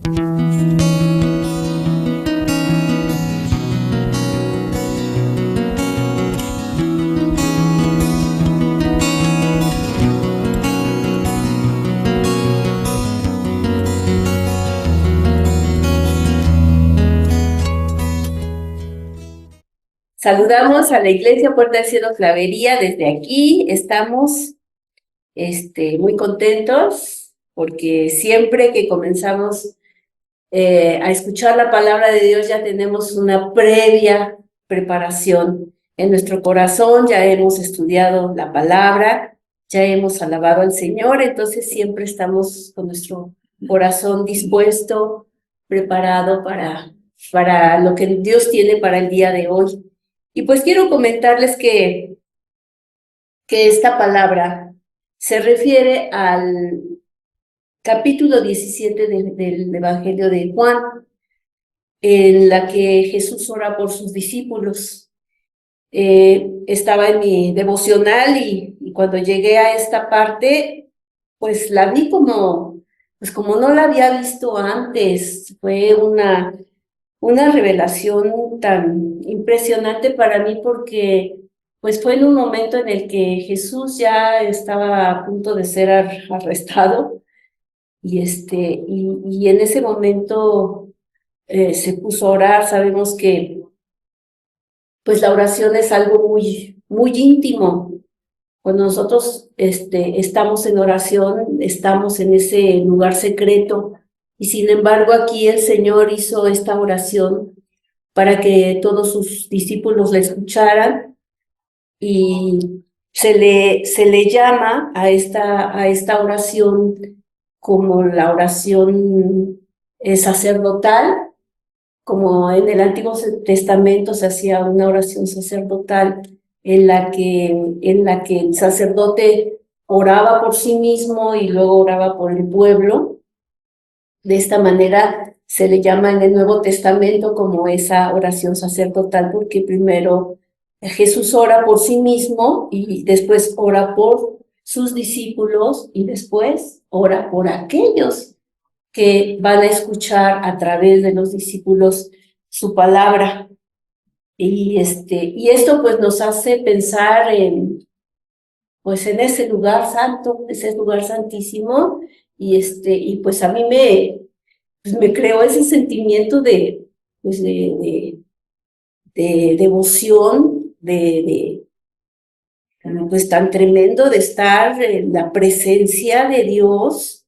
Saludamos a la Iglesia Puerta del Cielo Clavería desde aquí. Estamos muy contentos porque siempre que comenzamos a escuchar la palabra de Dios ya tenemos una previa preparación en nuestro corazón, ya hemos estudiado la palabra, ya hemos alabado al Señor, entonces siempre estamos con nuestro corazón dispuesto, preparado para lo que Dios tiene para el día de hoy. Y pues quiero comentarles que esta palabra se refiere al capítulo 17 del Evangelio de Juan, en la que Jesús ora por sus discípulos. Estaba en mi devocional y cuando llegué a esta parte, pues la vi pues como no la había visto antes. Fue una revelación tan impresionante para mí porque pues fue en un momento en el que Jesús ya estaba a punto de ser arrestado y en ese momento se puso a orar. Sabemos que pues la oración es algo muy íntimo. Cuando nosotros estamos en oración, estamos en ese lugar secreto, y sin embargo aquí el Señor hizo esta oración para que todos sus discípulos la escucharan, y se le llama a esta oración como la oración sacerdotal. Como en el Antiguo Testamento se hacía una oración sacerdotal en la que el sacerdote oraba por sí mismo y luego oraba por el pueblo. De esta manera se le llama en el Nuevo Testamento como esa oración sacerdotal, porque primero Jesús ora por sí mismo y después ora por sus discípulos y después ora por aquellos que van a escuchar a través de los discípulos su palabra. Y esto pues nos hace pensar pues en ese lugar santo, ese lugar santísimo, y pues a mí me creó ese sentimiento pues de devoción, pues tan tremendo de estar en la presencia de Dios.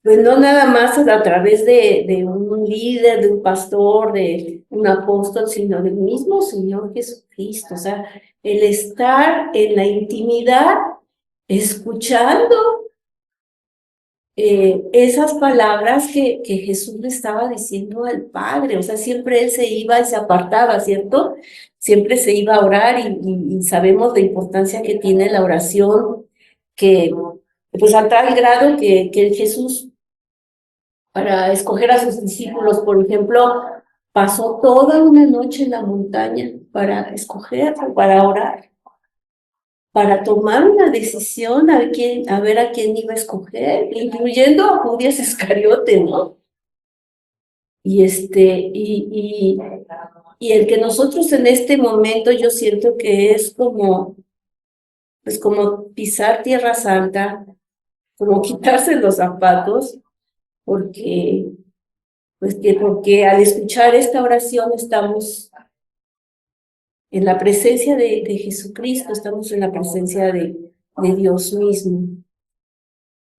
Pues no nada más a través de un líder, de un pastor, de un apóstol, sino del mismo Señor Jesucristo. O sea, el estar en la intimidad, escuchando esas palabras que Jesús le estaba diciendo al Padre. O sea, siempre él se iba y se apartaba, ¿cierto? Siempre se iba a orar, y sabemos la importancia que tiene la oración, que pues a tal grado que Jesús, para escoger a sus discípulos, por ejemplo, pasó toda una noche en la montaña para escoger, para orar, para tomar una decisión a ver a quién iba a escoger, incluyendo a Judas Iscariote, ¿no? Y el que nosotros en este momento, yo siento que es pues como pisar Tierra Santa, como quitarse los zapatos, porque porque al escuchar esta oración estamos en la presencia de Jesucristo, estamos en la presencia de Dios mismo.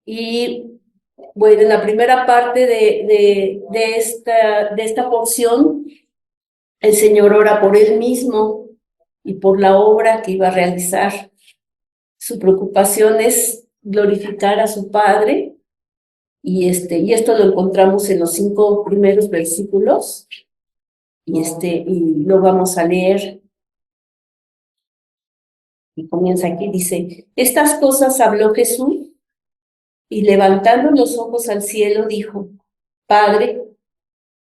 Y bueno, en la primera parte de esta porción, el Señor ora por Él mismo y por la obra que iba a realizar. Su preocupación es glorificar a su Padre, y esto lo encontramos en los 5 primeros versículos, y lo vamos a leer. Y comienza aquí, dice: estas cosas habló Jesús, y levantando los ojos al cielo dijo: Padre,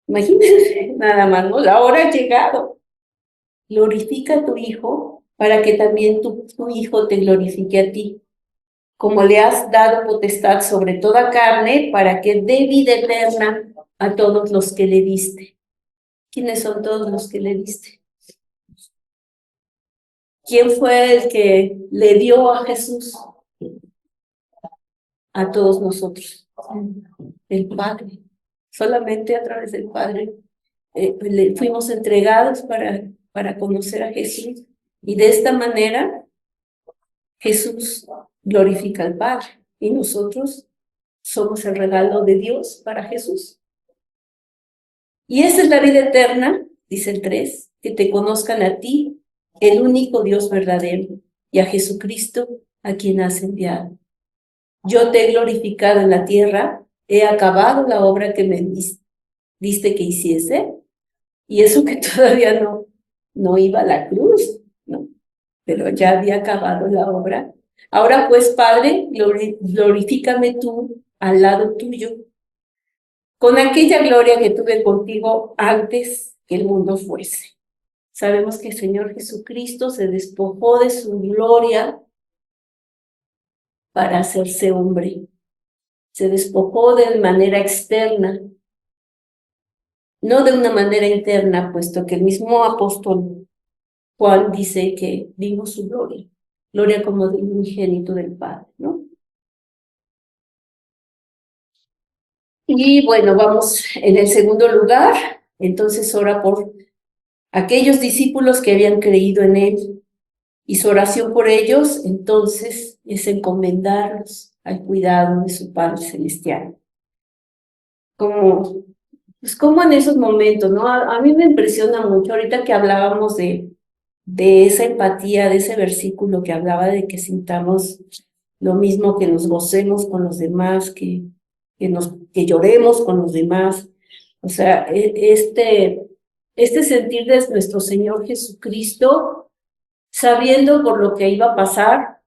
imagínense nada más, ¿no? La hora ha llegado. Glorifica a tu Hijo, para que también tu Hijo te glorifique a ti, como le has dado potestad sobre toda carne, para que dé vida eterna a todos los que le diste. ¿Quiénes son todos los que le diste? ¿Quién fue el que le dio a Jesús? A todos nosotros. El Padre. Solamente a través del Padre le fuimos entregados para conocer a Jesús. Y de esta manera Jesús glorifica al Padre. Y nosotros somos el regalo de Dios para Jesús. Y esa es la vida eterna, dice el 3, que te conozcan a ti, el único Dios verdadero, y a Jesucristo, a quien has enviado. Yo te he glorificado en la tierra, he acabado la obra que me diste que hiciese, y eso que todavía no iba a la cruz, ¿no? Pero ya había acabado la obra. Ahora pues, Padre, glorifícame tú al lado tuyo, con aquella gloria que tuve contigo antes que el mundo fuese. Sabemos que el Señor Jesucristo se despojó de su gloria para hacerse hombre. Se despojó de manera externa, no de una manera interna, puesto que el mismo apóstol Juan dice que vimos su gloria como del unigénito del Padre, ¿no? Y bueno, vamos en el segundo lugar, entonces ora por aquellos discípulos que habían creído en él, y su oración por ellos, entonces, es encomendarlos al cuidado de su Padre Celestial. Pues como en esos momentos, ¿no? A mí me impresiona mucho, ahorita que hablábamos de esa empatía, de ese versículo que hablaba de que sintamos lo mismo, que nos gocemos con los demás, que lloremos con los demás. O sea, este sentir de nuestro Señor Jesucristo, sabiendo por lo que iba a pasar,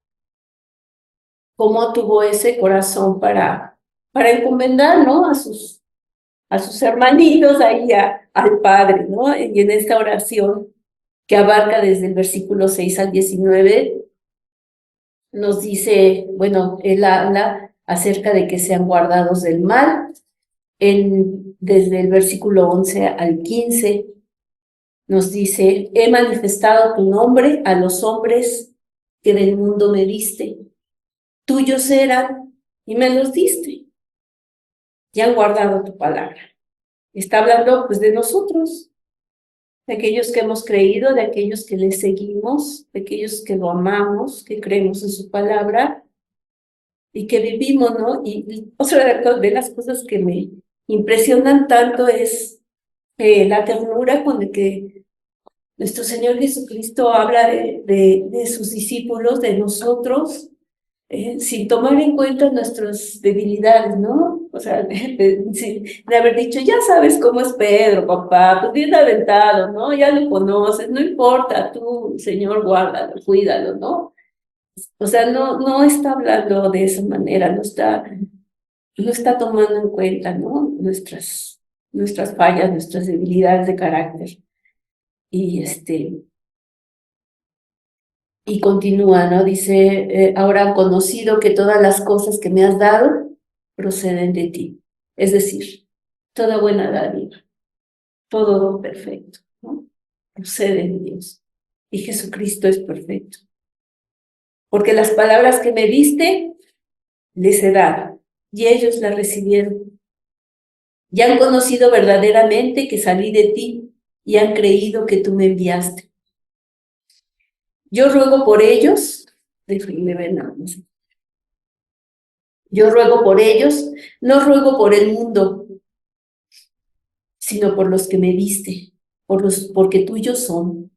cómo tuvo ese corazón para encomendar, ¿no? A sus hermanitos ahí al Padre, ¿no? Y en esta oración que abarca desde el versículo 6 al 19, nos dice, bueno, él habla acerca de que sean guardados del mal. Desde el versículo 11 al 15, nos dice, he manifestado tu nombre a los hombres que del mundo me diste. Tuyos eran y me los diste. Y han guardado tu palabra. Está hablando pues de nosotros, de aquellos que hemos creído, de aquellos que le seguimos, de aquellos que lo amamos, que creemos en su palabra y que vivimos, ¿no? Y otra de las cosas que me impresionan tanto es la ternura con la que nuestro Señor Jesucristo habla de sus discípulos, de nosotros, sin tomar en cuenta nuestras debilidades, ¿no? O sea, de haber dicho, ya sabes cómo es Pedro, papá, pues bien aventado, ¿no? Ya lo conoces, no importa, tú, Señor, guárdalo, cuídalo, ¿no? O sea, no está hablando de esa manera, no está tomando en cuenta, ¿no? Nuestras fallas, nuestras debilidades de carácter. Y continúa, ¿no? Dice, ahora han conocido que todas las cosas que me has dado proceden de ti. Es decir, toda buena dádiva, todo don perfecto, ¿no? Procede de Dios. Y Jesucristo es perfecto. Porque las palabras que me diste, les he dado, y ellos las recibieron. Y han conocido verdaderamente que salí de ti, y han creído que tú me enviaste. Yo ruego por ellos, déjenme ver nada más. Yo ruego por ellos, no ruego por el mundo, sino por los que me diste, porque tuyos son,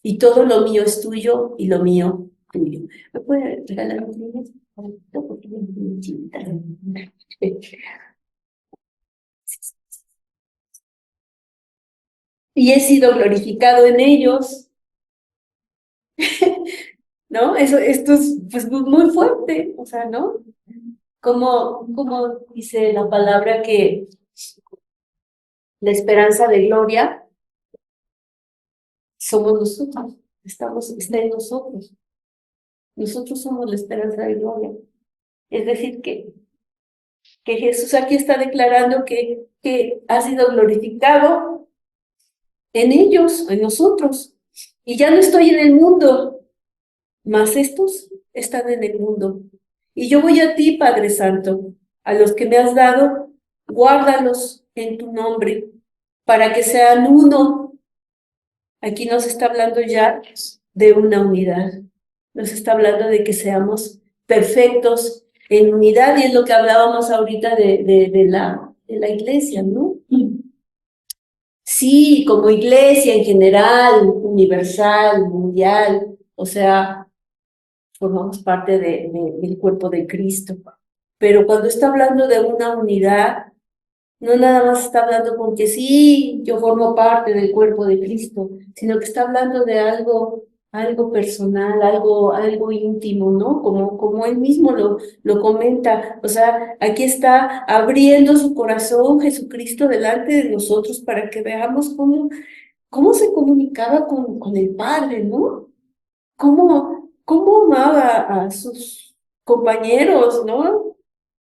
y todo lo mío es tuyo y lo mío tuyo. ¿Me puede regalar un libro? Y he sido glorificado en ellos, ¿no? Esto es pues muy fuerte, o sea, ¿no? Como dice la palabra que la esperanza de gloria somos nosotros, está en nosotros. Nosotros somos la esperanza de gloria. Es decir, que Jesús aquí está declarando que ha sido glorificado en ellos, en nosotros. Y ya no estoy en el mundo, mas estos están en el mundo. Y yo voy a ti, Padre Santo, a los que me has dado, guárdalos en tu nombre, para que sean uno. Aquí nos está hablando ya de una unidad. Nos está hablando de que seamos perfectos en unidad, y es lo que hablábamos ahorita de la iglesia, ¿no? Sí, como iglesia en general, universal, mundial, o sea, formamos parte del cuerpo de Cristo. Pero cuando está hablando de una unidad, no nada más está hablando con que sí, yo formo parte del cuerpo de Cristo, sino que está hablando de algo personal, algo íntimo, ¿no? Como él mismo lo comenta. O sea, aquí está abriendo su corazón Jesucristo delante de nosotros para que veamos cómo se comunicaba con el Padre, ¿no? Cómo amaba a sus compañeros, ¿no?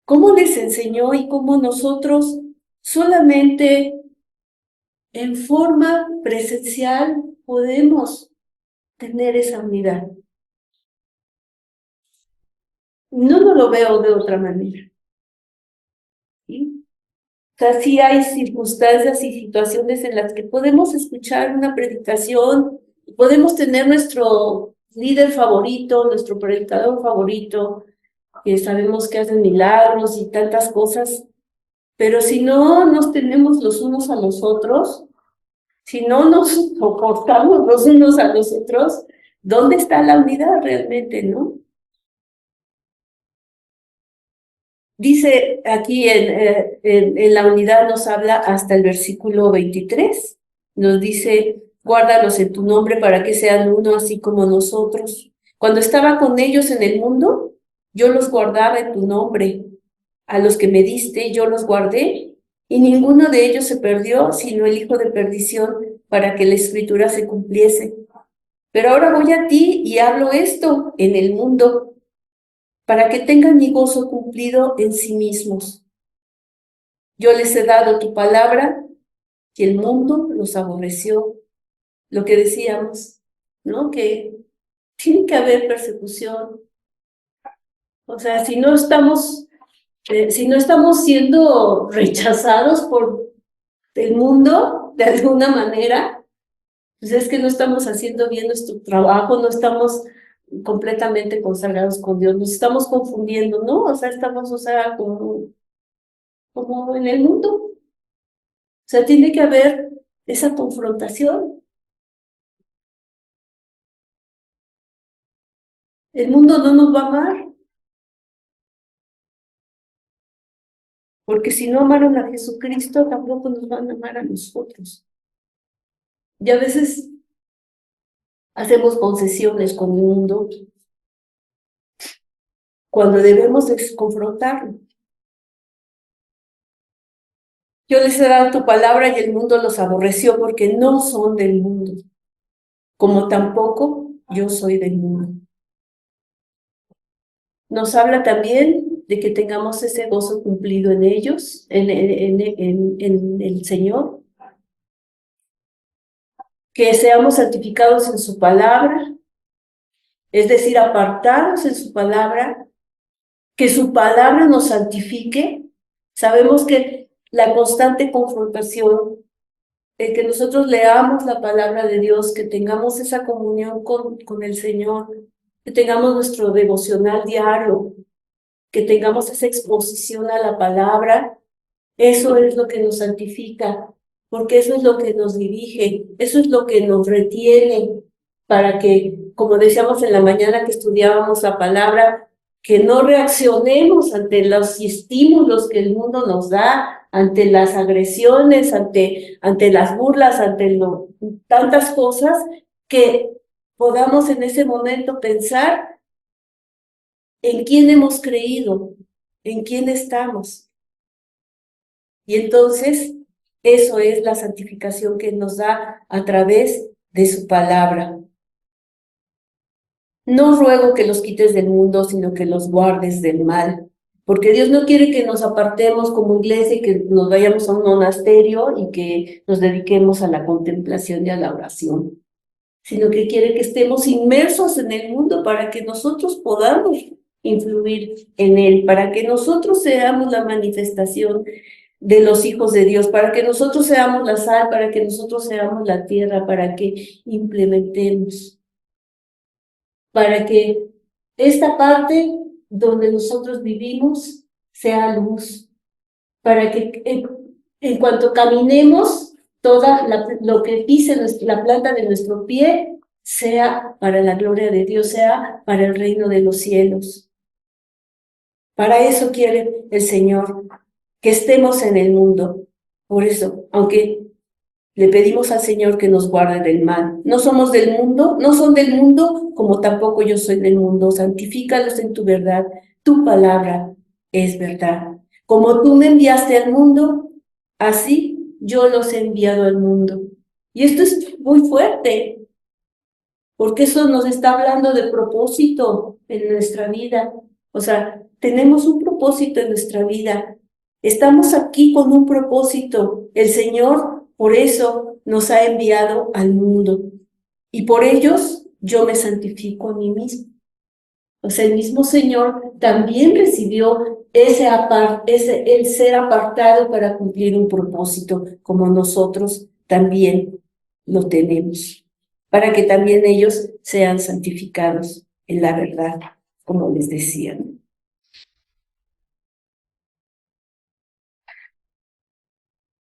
Cómo les enseñó y cómo nosotros solamente en forma presencial podemos tener esa unidad. No lo veo de otra manera. ¿Sí? O sea, sí hay circunstancias y situaciones en las que podemos escuchar una predicación, podemos tener nuestro líder favorito, nuestro predicador favorito, que sabemos que hacen milagros y tantas cosas, pero si no nos tenemos los unos a los otros, si no nos soportamos los unos a los otros, ¿dónde está la unidad realmente, no? Dice aquí en la unidad, nos habla hasta el versículo 23, nos dice, guárdalos en tu nombre para que sean uno así como nosotros. Cuando estaba con ellos en el mundo, yo los guardaba en tu nombre. A los que me diste, yo los guardé, y ninguno de ellos se perdió, sino el hijo de perdición, para que la escritura se cumpliese. Pero ahora voy a ti y hablo esto en el mundo, para que tengan mi gozo cumplido en sí mismos. Yo les he dado tu palabra, que el mundo los aborreció. Lo que decíamos, ¿no? Que tiene que haber persecución. O sea, si no estamos siendo rechazados por el mundo de alguna manera, pues es que no estamos haciendo bien nuestro trabajo, no estamos completamente consagrados con Dios, nos estamos confundiendo, ¿no? O sea, estamos, o sea, como en el mundo. O sea, tiene que haber esa confrontación. El mundo no nos va a amar, porque si no amaron a Jesucristo, tampoco nos van a amar a nosotros. Y a veces hacemos concesiones con el mundo cuando debemos de confrontarlo. Yo les he dado tu palabra y el mundo los aborreció porque no son del mundo, como tampoco yo soy del mundo. Nos habla también de que tengamos ese gozo cumplido en ellos, en el Señor, que seamos santificados en su palabra, es decir, apartados en su palabra, que su palabra nos santifique. Sabemos que la constante confrontación, el que nosotros leamos la palabra de Dios, que tengamos esa comunión con el Señor, que tengamos nuestro devocional diario, que tengamos esa exposición a la palabra, eso es lo que nos santifica, porque eso es lo que nos dirige, eso es lo que nos retiene para que, como decíamos en la mañana que estudiábamos la palabra, que no reaccionemos ante los estímulos que el mundo nos da, ante las agresiones, ante las burlas, tantas cosas, que podamos en ese momento pensar en quién hemos creído, en quién estamos. Y entonces, eso es la santificación que nos da a través de su palabra. No ruego que los quites del mundo, sino que los guardes del mal. porque Dios no quiere que nos apartemos como iglesia y que nos vayamos a un monasterio y que nos dediquemos a la contemplación y a la oración, sino que quiere que estemos inmersos en el mundo para que nosotros podamos influir en él, para que nosotros seamos la manifestación de los hijos de Dios, para que nosotros seamos la sal, para que nosotros seamos la tierra, para que implementemos, para que esta parte donde nosotros vivimos sea luz, para que en cuanto caminemos, lo que pise la planta de nuestro pie sea para la gloria de Dios, sea para el reino de los cielos. Para eso quiere el Señor, que estemos en el mundo. Por eso, aunque le pedimos al Señor que nos guarde del mal. No somos del mundo, no son del mundo, como tampoco yo soy del mundo. Santifícalos en tu verdad. Tu palabra es verdad. Como tú me enviaste al mundo, así yo los he enviado al mundo. Y esto es muy fuerte, porque eso nos está hablando de propósito en nuestra vida. O sea, tenemos un propósito en nuestra vida. Estamos aquí con un propósito. El Señor, por eso, nos ha enviado al mundo. Y por ellos yo me santifico a mí mismo. O sea, el mismo Señor también recibió el ser apartado para cumplir un propósito, como nosotros también lo tenemos, para que también ellos sean santificados en la verdad, como les decía.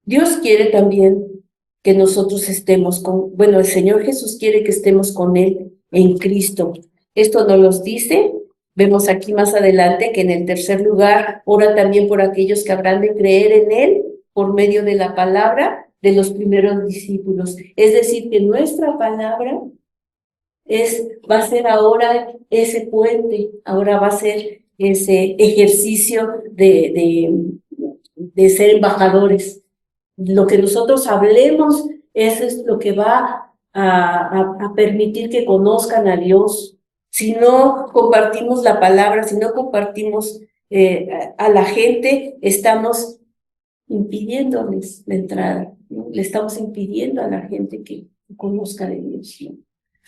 Dios quiere también que nosotros estemos bueno, el Señor Jesús quiere que estemos con Él en Cristo. Esto nos lo dice, vemos aquí más adelante que en el tercer lugar, ora también por aquellos que habrán de creer en Él por medio de la palabra de los primeros discípulos. Es decir, que nuestra palabra va a ser ahora ese puente, ahora va a ser ese ejercicio de ser embajadores. Lo que nosotros hablemos, eso es lo que va a permitir que conozcan a Dios. Si no compartimos la palabra, si no compartimos a la gente, estamos impidiéndoles la entrada, ¿no? Le estamos impidiendo a la gente que conozca de Dios, ¿no?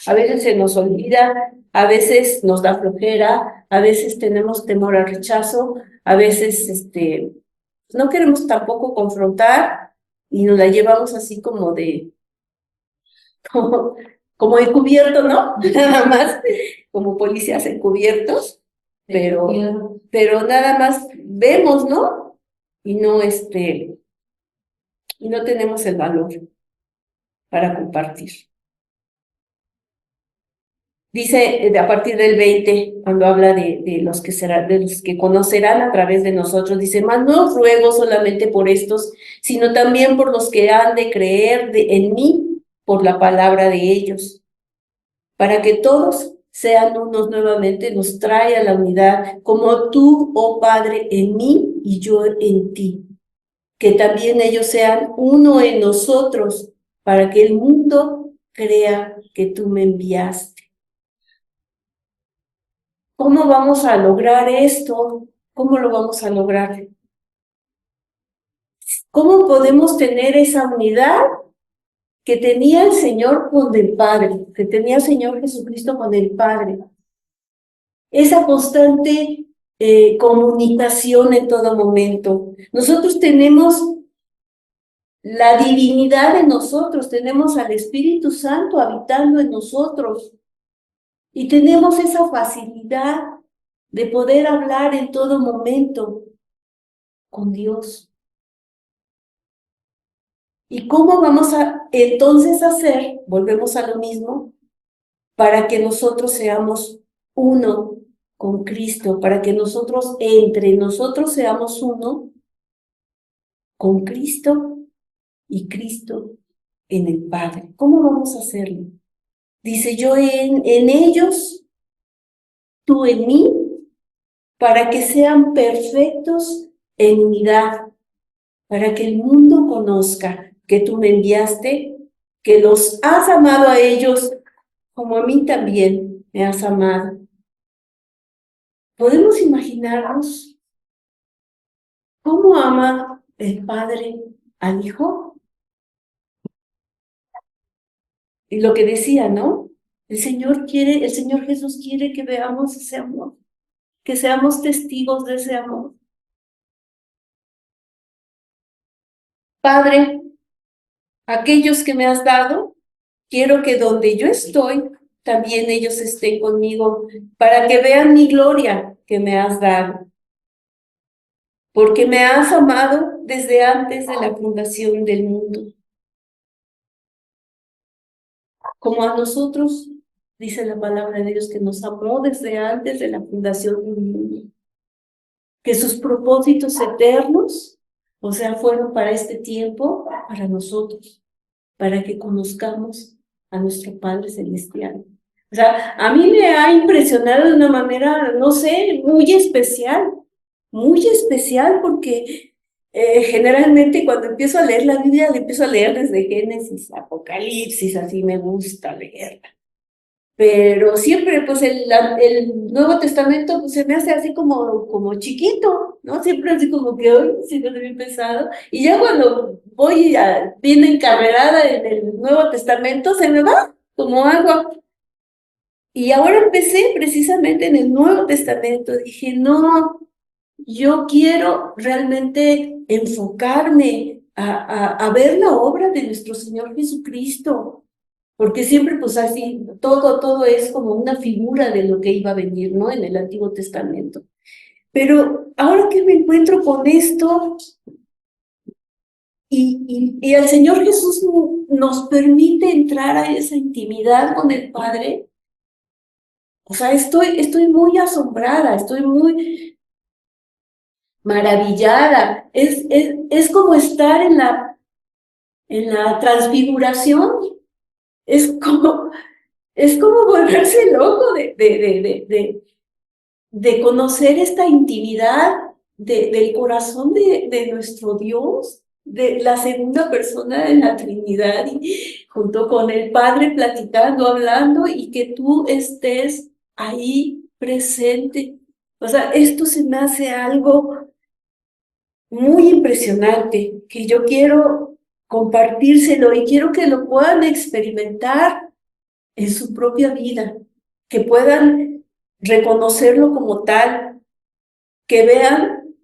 A veces se nos olvida, a veces nos da flojera, a veces tenemos temor al rechazo, a veces no queremos tampoco confrontar y nos la llevamos así como, como encubierto, ¿no? Nada más, como policías encubiertos, pero nada más vemos, ¿no? Y no, y no tenemos el valor para compartir. Dice a partir del 20, cuando habla de los que conocerán a través de nosotros, dice, mas no ruego solamente por estos, sino también por los que han de creer en mí por la palabra de ellos, para que todos sean unos nuevamente, nos trae a la unidad, como tú, oh Padre, en mí y yo en ti, que también ellos sean uno en nosotros, para que el mundo crea que tú me enviaste. ¿Cómo vamos a lograr esto? ¿Cómo lo vamos a lograr? ¿Cómo podemos tener esa unidad que tenía el Señor con el Padre, que tenía el Señor Jesucristo con el Padre? Esa constante comunicación en todo momento. Nosotros tenemos la divinidad en nosotros, tenemos al Espíritu Santo habitando en nosotros y tenemos esa facilidad de poder hablar en todo momento con Dios. ¿Y cómo vamos a entonces hacer? Volvemos a lo mismo, para que nosotros seamos uno con Cristo, para que entre nosotros seamos uno con Cristo y Cristo en el Padre. ¿Cómo vamos a hacerlo? Dice, yo en ellos, tú en mí, para que sean perfectos en unidad, para que el mundo conozca que tú me enviaste, que los has amado a ellos como a mí también me has amado. ¿Podemos imaginarnos ¿Cómo ama el Padre al Hijo? Y lo que decía, ¿no? El Señor Jesús quiere que veamos ese amor, que seamos testigos de ese amor. Padre, aquellos que me has dado, quiero que donde yo estoy, también ellos estén conmigo, para que vean mi gloria que me has dado. Porque me has amado desde antes de la fundación del mundo. Como a nosotros, dice la palabra de Dios, que nos amó desde antes de la fundación del mundo. Que sus propósitos eternos, o sea, fueron para este tiempo, para nosotros, para que conozcamos a nuestro Padre Celestial. O sea, a mí me ha impresionado de una manera, no sé, muy especial, porque generalmente cuando empiezo a leer la Biblia, la empiezo a leer desde Génesis, Apocalipsis, así me gusta leerla. Pero siempre, pues, el Nuevo Testamento pues, se me hace así como chiquito, ¿no? Siempre así como que hoy sí me bien pesado. Y ya cuando voy bien encarrerada en el Nuevo Testamento, se me va como agua. Y ahora empecé precisamente en el Nuevo Testamento. Dije, no, yo quiero realmente enfocarme a ver la obra de nuestro Señor Jesucristo. Porque siempre, pues así, todo es como una figura de lo que iba a venir, ¿no? En el Antiguo Testamento. Pero ahora que me encuentro con esto y el Señor Jesús nos permite entrar a esa intimidad con el Padre, o sea, estoy muy asombrada, estoy muy maravillada. Es como estar en la transfiguración, es como, es como volverse loco de conocer esta intimidad del corazón de nuestro Dios, de la segunda persona de la Trinidad, y junto con el Padre platicando, hablando, y que tú estés ahí presente. O sea, esto se me hace algo muy impresionante, que yo quiero compartírselo y quiero que lo puedan experimentar en su propia vida, que puedan reconocerlo como tal, que vean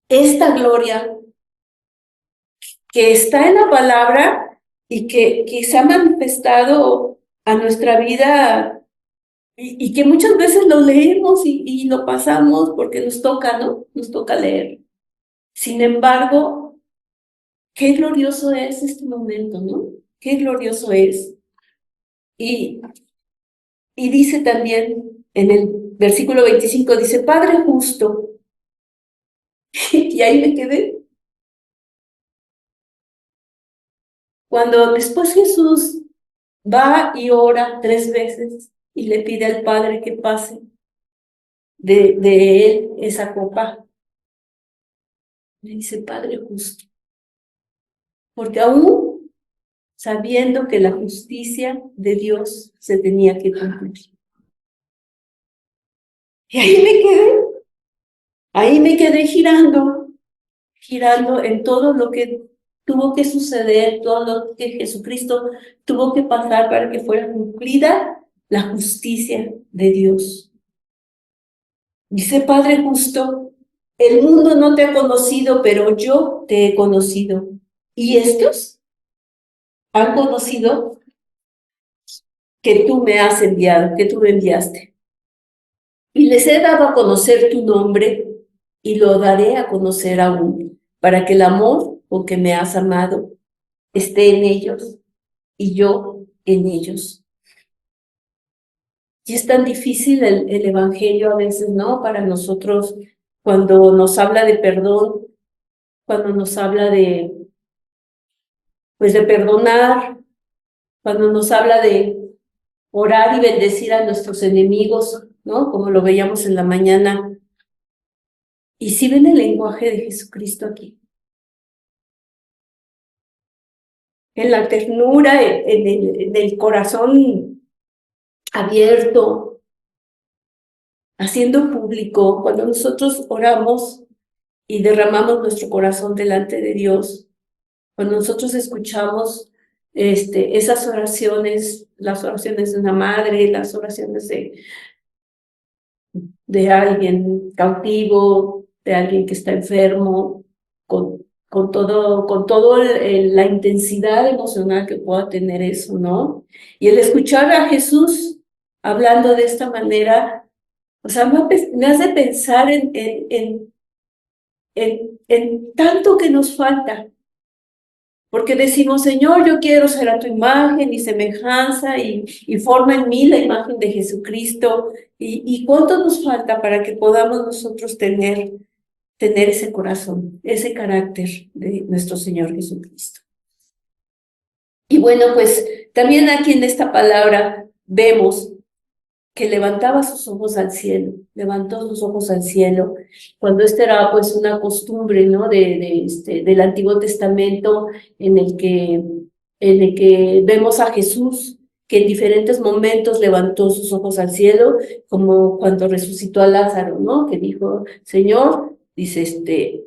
esta gloria que está en la palabra y que se ha manifestado a nuestra vida y que muchas veces lo leemos y lo pasamos porque nos toca, ¿no? Nos toca leer. Sin embargo, qué glorioso es este momento, ¿no? Qué glorioso es. Y, y dice también en el versículo 25, dice, Padre justo, y ahí me quedé. Cuando después Jesús va y ora 3 veces y le pide al Padre que pase de él esa copa, le dice, Padre justo, porque aún sabiendo que la justicia de Dios se tenía que cumplir. Y ahí me quedé girando en todo lo que tuvo que suceder, todo lo que Jesucristo tuvo que pasar para que fuera cumplida la justicia de Dios. Dice, Padre justo, el mundo no te ha conocido, pero yo te he conocido. Y estos han conocido que tú me has enviado, que tú me enviaste. Y les he dado a conocer tu nombre y lo daré a conocer aún, para que el amor con que me has amado esté en ellos y yo en ellos. Y es tan difícil el evangelio a veces, ¿no? Para nosotros, cuando nos habla de perdón, cuando nos habla pues de perdonar, cuando nos habla de orar y bendecir a nuestros enemigos, ¿no? Como lo veíamos en la mañana. Y sí ven el lenguaje de Jesucristo aquí. En la ternura, en el corazón abierto, haciendo público, cuando nosotros oramos y derramamos nuestro corazón delante de Dios, cuando nosotros escuchamos esas oraciones, las oraciones de una madre, las oraciones de alguien cautivo, de alguien que está enfermo, con todo la intensidad emocional que pueda tener eso, ¿no? Y el escuchar a Jesús hablando de esta manera, o sea, me hace pensar en tanto que nos falta, porque decimos, Señor, yo quiero ser a tu imagen y semejanza y forma en mí la imagen de Jesucristo. ¿Y cuánto nos falta para que podamos nosotros tener ese corazón, ese carácter de nuestro Señor Jesucristo? Y bueno, pues también aquí en esta palabra vemos que levantaba sus ojos al cielo, levantó sus ojos al cielo, cuando esta era pues una costumbre, ¿no? Del Antiguo Testamento en el que vemos a Jesús que en diferentes momentos levantó sus ojos al cielo, como cuando resucitó a Lázaro, ¿no? Que dijo, Señor, dice,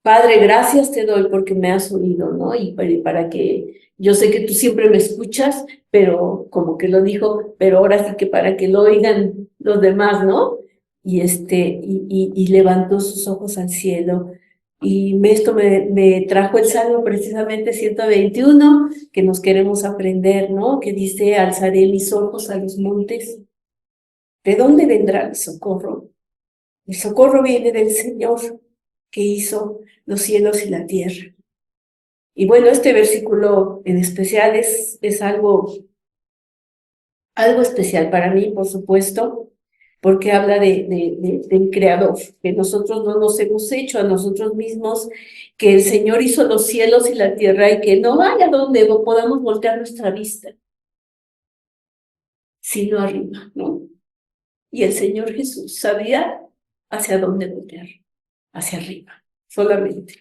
Padre, gracias te doy porque me has oído, ¿no? Y para que yo sé que tú siempre me escuchas, pero como que lo dijo, pero ahora sí que para que lo oigan los demás, ¿no? Y levantó sus ojos al cielo. Y esto me trajo el Salmo precisamente 121, que nos queremos aprender, ¿no? Que dice, alzaré mis ojos a los montes. ¿De dónde vendrá el socorro? El socorro viene del Señor, que hizo los cielos y la tierra. Y bueno, este versículo en especial es algo especial para mí, por supuesto, porque habla del Creador, que nosotros no nos hemos hecho a nosotros mismos, que el Señor hizo los cielos y la tierra y que no haya donde podamos voltear nuestra vista, sino arriba, ¿no? Y el Señor Jesús sabía hacia dónde voltear, hacia arriba, solamente.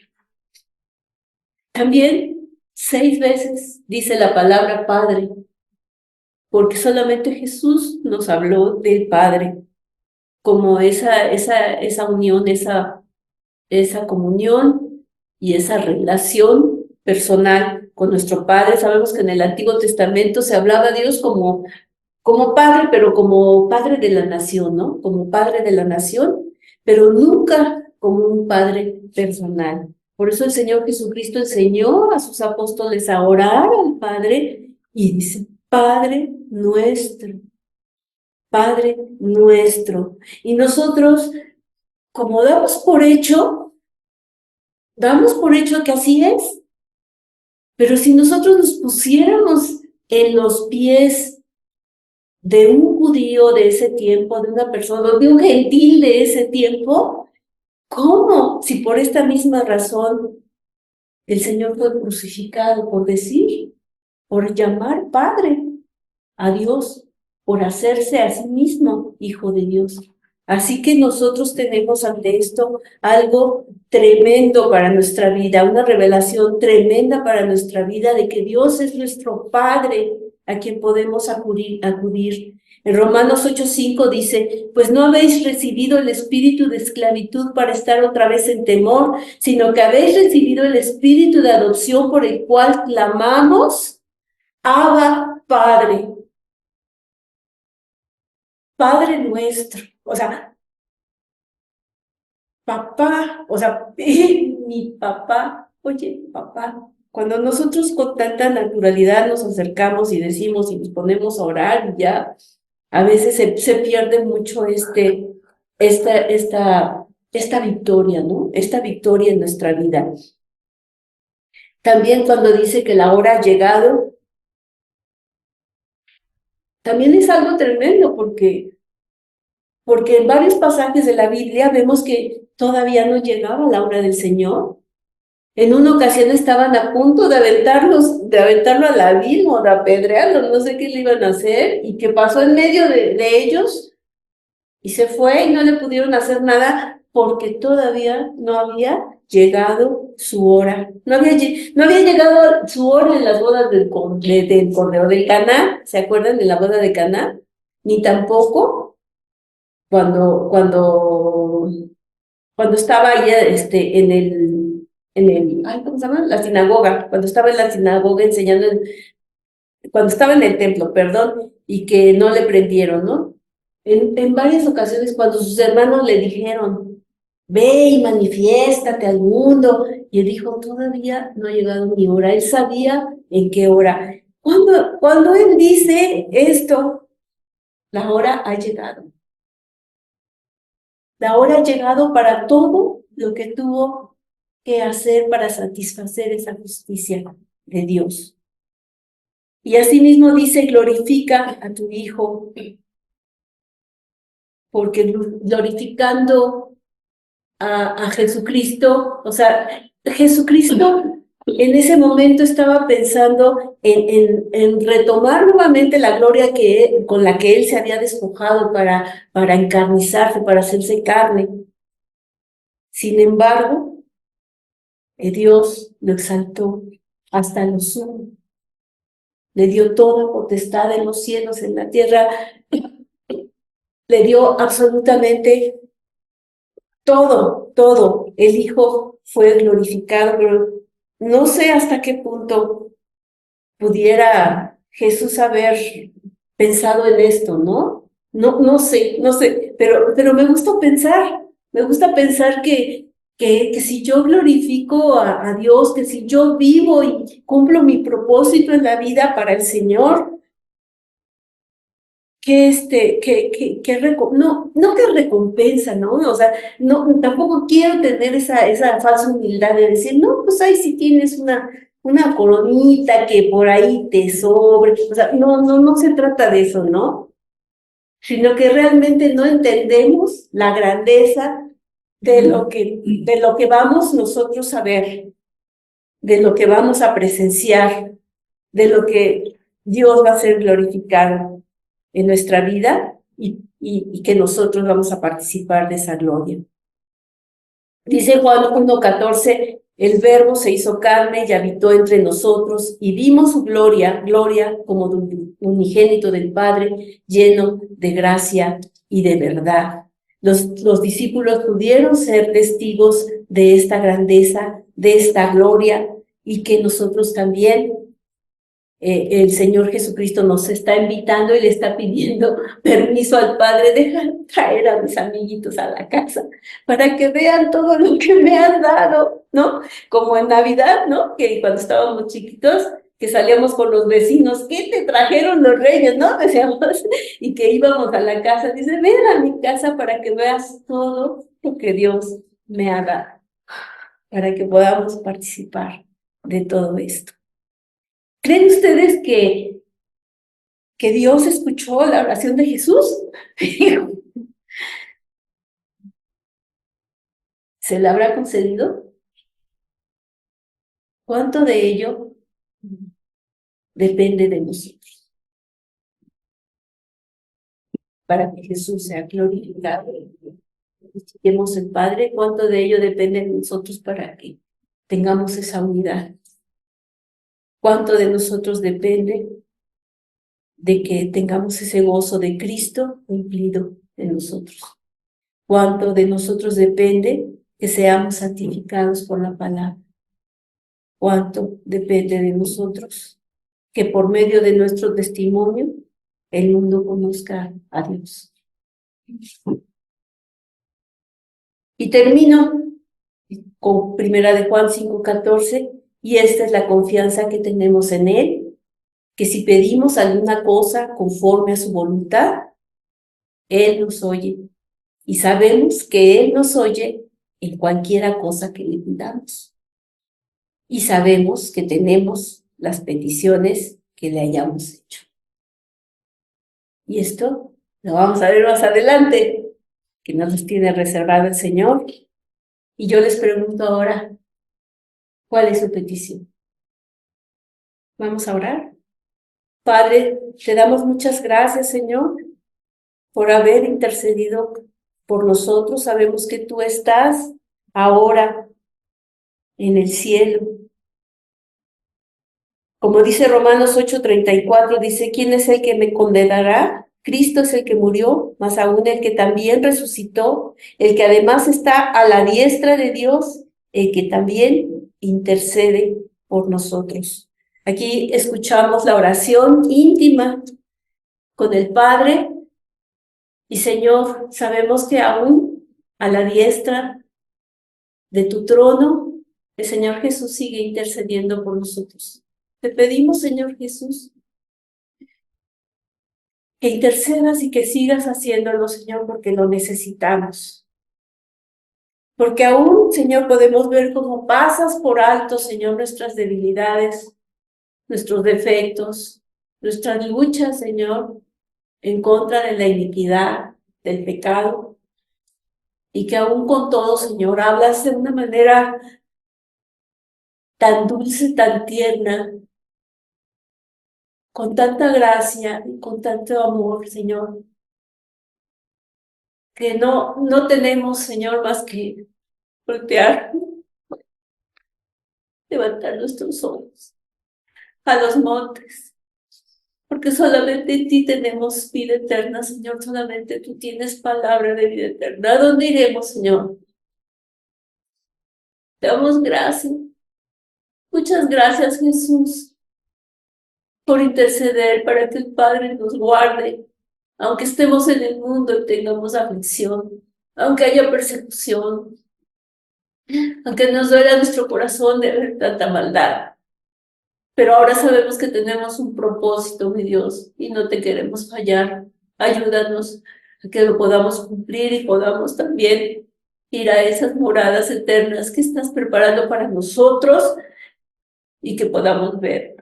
También 6 veces dice la palabra Padre, porque solamente Jesús nos habló del Padre, como esa unión, esa comunión y esa relación personal con nuestro Padre. Sabemos que en el Antiguo Testamento se hablaba a Dios como Padre, pero como Padre de la nación, ¿no? Como Padre de la nación, pero nunca como un Padre personal. Por eso el Señor Jesucristo enseñó a sus apóstoles a orar al Padre y dice, Padre nuestro, Padre nuestro. Y nosotros, como damos por hecho que así es, pero si nosotros nos pusiéramos en los pies de un judío de ese tiempo, de una persona, de un gentil de ese tiempo, ¿cómo? Si por esta misma razón el Señor fue crucificado por decir, por llamar Padre a Dios, por hacerse a sí mismo Hijo de Dios. Así que nosotros tenemos ante esto algo tremendo para nuestra vida, una revelación tremenda para nuestra vida de que Dios es nuestro Padre a quien podemos acudir. En Romanos 8:5 dice, pues no habéis recibido el espíritu de esclavitud para estar otra vez en temor, sino que habéis recibido el espíritu de adopción por el cual clamamos, Abba, Padre. Padre nuestro, o sea, papá, o sea, mi papá, oye, papá. Cuando nosotros con tanta naturalidad nos acercamos y decimos y nos ponemos a orar, y ya a veces se pierde mucho esta victoria, ¿no? Esta victoria en nuestra vida. También cuando dice que la hora ha llegado, también es algo tremendo porque en varios pasajes de la Biblia vemos que todavía no llegaba la hora del Señor. En una ocasión estaban a punto de aventarlo al abismo, de apedrearlo, no sé qué le iban a hacer, y que pasó en medio de ellos y se fue y no le pudieron hacer nada porque todavía no había llegado su hora. No había llegado su hora en las bodas del Cordero del Caná, ¿se acuerdan de la boda de Caná? Ni tampoco cuando cuando estaba ahí ay, ¿cómo se llama? La sinagoga, cuando estaba en la sinagoga enseñando, cuando estaba en el templo, perdón, y que no le prendieron, ¿no? En varias ocasiones cuando sus hermanos le dijeron, ve y manifiéstate al mundo, y él dijo, todavía no ha llegado mi hora. Él sabía en qué hora. Cuando él dice esto, la hora ha llegado. La hora ha llegado para todo lo que tuvo que hacer para satisfacer esa justicia de Dios. Y asimismo dice, glorifica a tu Hijo, porque glorificando a Jesucristo, o sea, Jesucristo en ese momento estaba pensando en retomar nuevamente la gloria con la que él se había despojado para encarnizarse, para hacerse carne. Sin embargo, Dios lo exaltó hasta lo sumo. Le dio toda potestad en los cielos, en la tierra. Le dio absolutamente todo. El Hijo fue glorificado, pero no sé hasta qué punto pudiera Jesús haber pensado en esto, ¿no? No sé, pero me gusta pensar que si yo glorifico a Dios, que si yo vivo y cumplo mi propósito en la vida para el Señor, no que recompensa, ¿no? O sea, no, tampoco quiero tener esa falsa humildad de decir, no, pues ahí sí tienes una coronita que por ahí te sobre, o sea, no se trata de eso, ¿no? Sino que realmente no entendemos la grandeza de lo que vamos nosotros a ver, de lo que vamos a presenciar, de lo que Dios va a ser glorificado en nuestra vida y que nosotros vamos a participar de esa gloria. Dice Juan 1:14, el Verbo se hizo carne y habitó entre nosotros y vimos su gloria como de un unigénito del Padre, lleno de gracia y de verdad. Los discípulos pudieron ser testigos de esta grandeza, de esta gloria, y que nosotros también el Señor Jesucristo nos está invitando y le está pidiendo permiso al Padre, deja traer a mis amiguitos a la casa para que vean todo lo que me han dado, ¿no? Como en Navidad, ¿no? Que cuando estábamos chiquitos, que salíamos con los vecinos, ¿qué te trajeron los reyes, no? Decíamos, y que íbamos a la casa, dice, ven a mi casa para que veas todo lo que Dios me ha dado, para que podamos participar de todo esto. ¿Creen ustedes que Dios escuchó la oración de Jesús? ¿Se la habrá concedido? ¿Cuánto de ello depende de nosotros? Para que Jesús sea glorificado. Glorifiquemos el Padre, ¿cuánto de ello depende de nosotros para que tengamos esa unidad? ¿Cuánto de nosotros depende de que tengamos ese gozo de Cristo cumplido en nosotros? ¿Cuánto de nosotros depende que seamos santificados por la palabra? ¿Cuánto depende de nosotros que por medio de nuestro testimonio el mundo conozca a Dios? Y termino con 1 Juan 5:14, y esta es la confianza que tenemos en Él, que si pedimos alguna cosa conforme a su voluntad, Él nos oye, y sabemos que Él nos oye en cualquiera cosa que le pidamos. Y sabemos que tenemos las peticiones que le hayamos hecho. Y esto lo vamos a ver más adelante, que nos los tiene reservado el Señor. Y yo les pregunto ahora, ¿cuál es su petición? Vamos a orar. Padre, te damos muchas gracias, Señor, por haber intercedido por nosotros. Sabemos que tú estás ahora en el cielo. Como dice Romanos 8:34, dice, ¿quién es el que me condenará? Cristo es el que murió, más aún el que también resucitó, el que además está a la diestra de Dios, el que también intercede por nosotros. Aquí escuchamos la oración íntima con el Padre y Señor, sabemos que aún a la diestra de tu trono, el Señor Jesús sigue intercediendo por nosotros. Te pedimos, Señor Jesús, que intercedas y que sigas haciéndolo, Señor, porque lo necesitamos. Porque aún, Señor, podemos ver cómo pasas por alto, Señor, nuestras debilidades, nuestros defectos, nuestras luchas, Señor, en contra de la iniquidad, del pecado, y que aún con todo, Señor, hablas de una manera tan dulce, tan tierna, con tanta gracia y con tanto amor, Señor, que no tenemos, Señor, más que voltear, levantar nuestros ojos a los montes, porque solamente en ti tenemos vida eterna, Señor, solamente tú tienes palabra de vida eterna. ¿A dónde iremos, Señor? Te damos gracias. Muchas gracias, Jesús, por interceder para que el Padre nos guarde, aunque estemos en el mundo y tengamos aflicción, aunque haya persecución, aunque nos duela nuestro corazón de ver tanta maldad. Pero ahora sabemos que tenemos un propósito, mi Dios, y no te queremos fallar. Ayúdanos a que lo podamos cumplir y podamos también ir a esas moradas eternas que estás preparando para nosotros y que podamos ver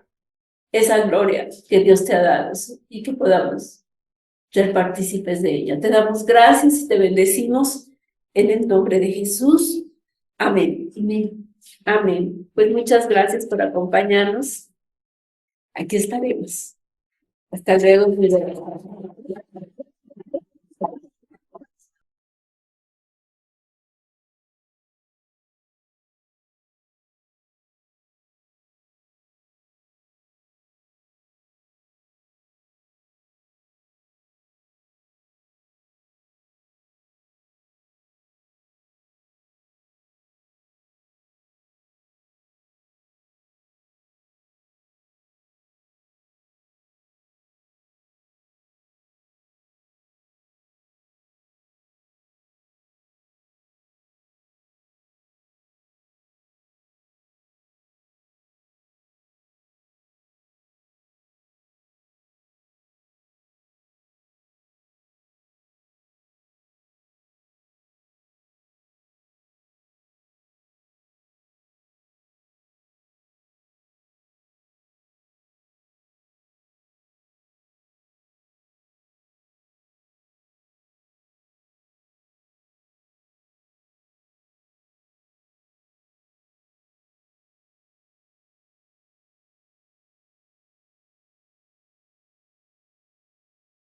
esa gloria que Dios te ha dado y que podamos ser partícipes de ella. Te damos gracias y te bendecimos en el nombre de Jesús. Amén. Amén. Amén. Pues muchas gracias por acompañarnos. Aquí estaremos. Hasta luego.